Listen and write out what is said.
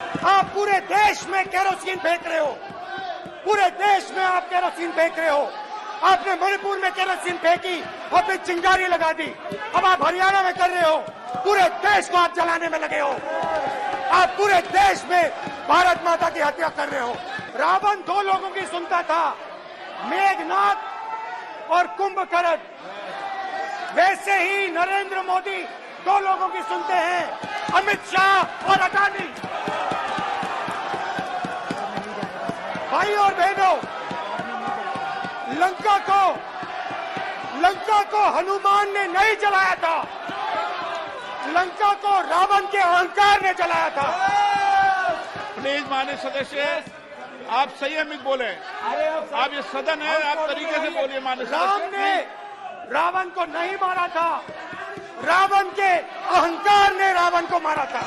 आप पूरे देश में केरोसिन फेंक रहे हो, पूरे देश में आप केरोसिन फेंक रहे हो। आपने मणिपुर में केरोसिन फेंकी और फिर चिंगारी लगा दी। अब आप हरियाणा में कर रहे हो, पूरे देश को आप जलाने में लगे हो। आप पूरे देश में भारत माता की हत्या कर रहे हो। रावण दो लोगों की सुनता था, मेघनाथ और कुंभकर्ण। वैसे ही नरेंद्र मोदी दो लोगों की सुनते हैं, अमित शाह और अडानी। भाई और बहनों, लंका को हनुमान ने नहीं जलाया था, लंका को रावण के अहंकार ने जलाया था। प्लीज माननीय सदस्य, आप संयमित बोले। आप ये सदन है, आप तरीके से बोलिए। माननीय राम सदस्य, ने रावण को नहीं मारा था, रावण के अहंकार ने रावण को मारा था।